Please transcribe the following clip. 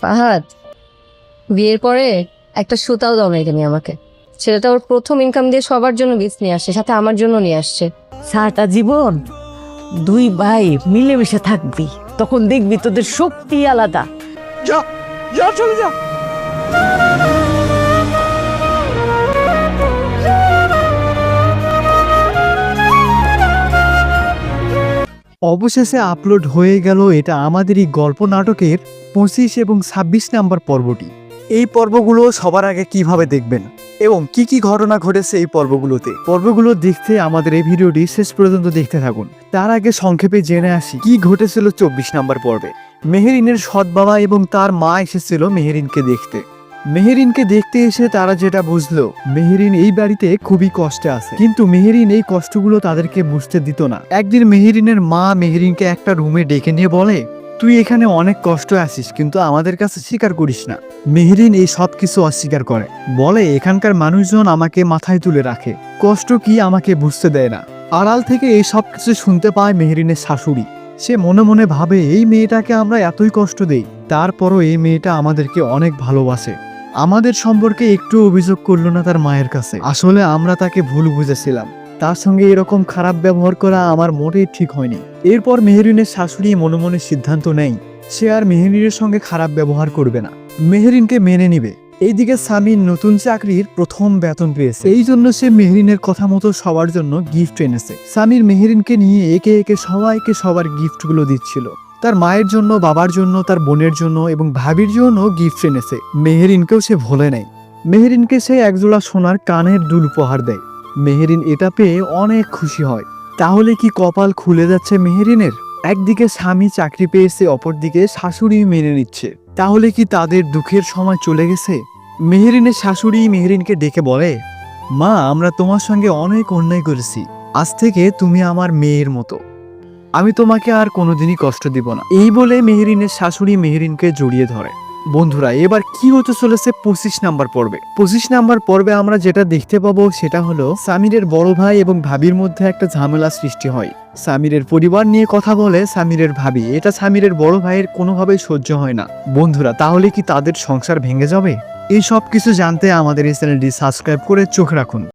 ফাহাদ বিয়ের পরে একটা সুতাও দাও নাই তুমি আমাকে। ছেলেটা ওর প্রথম ইনকাম দিয়ে সবার জন্য গিফট নিয়ে আসছে, সাথে আমার জন্য নিয়ে আসছে। সারাটা জীবন দুই ভাই মিলেমিশে থাকবি, তখন দেখবি তোদের শক্তি আলাদা। যা যা চলে যা। অবশেষে আপলোড হয়ে গেল এটা আমাদেরই গল্প নাটকের 25 এবং 26 নাম্বার পর্বটি। এই পর্বগুলো সবার আগে কিভাবে দেখবেন এবং কি কি ঘটনা ঘটেছে এই পর্বগুলো দেখতে আমাদের এই ভিডিওটি শেষ পর্যন্ত দেখতে থাকুন। তার আগে সংক্ষেপে জেনে আসি কি ঘটেছিল 24 নাম্বার পর্বে। মেহেরিনের সৎ বাবা এবং তার মা এসেছিল মেহেরিনকে দেখতে। মেহেরিনকে দেখতে এসে তারা যেটা বুঝলো, মেহেরিন এই বাড়িতে খুবই কষ্টে আছে, কিন্তু মেহেরিন এই কষ্টগুলো তাদেরকে বুঝতে দিত না। একদিন মেহেরিনের মা মেহেরিনকে একটা রুমে ডেকে নিয়ে বলে, তুই এখানে অনেক কষ্ট আছিস, কিন্তু আমাদের কাছে স্বীকার করিস না। মেহেরিন এই সব কিছু অস্বীকার করে, বলে এখানকার মানুষজন আমাকে মাথায় তুলে রাখে, কষ্ট কি আমাকে বুঝতে দেয় না। আড়াল থেকে এই সব কিছু শুনতে পায় মেহেরিনের শাশুড়ি। সে মনে মনে ভাবে, এই মেয়েটাকে আমরা এতই কষ্ট দেই, তারপরও এই মেয়েটা আমাদেরকে অনেক ভালোবাসে। আমাদের সম্পর্কে একটু অভিযোগ করলো না তার মায়ের কাছে। আসলে আমরা তাকে ভুল বুঝেছিলাম, তার সঙ্গে এরকম খারাপ ব্যবহার করা আমার মোটেই ঠিক হয়নি। এরপর মেহেরিনের শাশুড়ি মনে মনে সিদ্ধান্ত নেয় সে আর মেহেরিনের সঙ্গে খারাপ ব্যবহার করবে না, মেহেরিনকে মেনে নিবে। এইদিকে সামির নতুন চাকরির প্রথম বেতন পেয়েছে, এই জন্য সে মেহেরিনের কথা মতো সবার জন্য গিফট এনেছে। সামির মেহেরিনকে নিয়ে একে একে সবাইকে সবার গিফটগুলো দিচ্ছিল। তার মায়ের জন্য, বাবার জন্য, তার বোনের জন্য এবং ভাবির জন্য গিফট এনেছে। মেহেরিনকেও সে ভোলে নাই। মেহেরিনকে সে একজোড়া সোনার কানের দুল উপহার দেয়। মেহেরিন এটা পেয়ে অনেক খুশি হয়। তাহলে কি কপাল খুলে যাচ্ছে মেহেরিনের? একদিকে স্বামী চাকরি পেয়েছে, অপরদিকে শাশুড়ি মেনে নিচ্ছে। তাহলে কি তাদের দুঃখের সময় চলে গেছে? মেহেরিনের শাশুড়ি মেহেরিনকে ডেকে বলে, মা, আমরা তোমার সঙ্গে অনেক অন্যায় করেছি, আজ থেকে তুমি আমার মেয়ের মতো, আমি তোমাকে আর কোনোদিনই কষ্ট দিব না। এই বলে মেহেরিনের শাশুড়ি মেহেরিনকে জড়িয়ে ধরে। বন্ধুরা, এবার কি হতে চলেছে 25 নাম্বার পর্বে? 25 নাম্বার পর্বে আমরা যেটা দেখতে পাবো সেটা হলো সামিরের বড় ভাই এবং ভাবির মধ্যে একটা ঝামেলা সৃষ্টি হয়। সামিরের পরিবার নিয়ে কথা বলে সামিরের ভাবি, এটা সামিরের বড় ভাইয়ের কোনোভাবেই সহ্য হয় না। বন্ধুরা, তাহলে কি তাদের সংসার ভেঙে যাবে? এই সব কিছু জানতে আমাদের এই চ্যানেলটি সাবস্ক্রাইব করে চোখ রাখুন।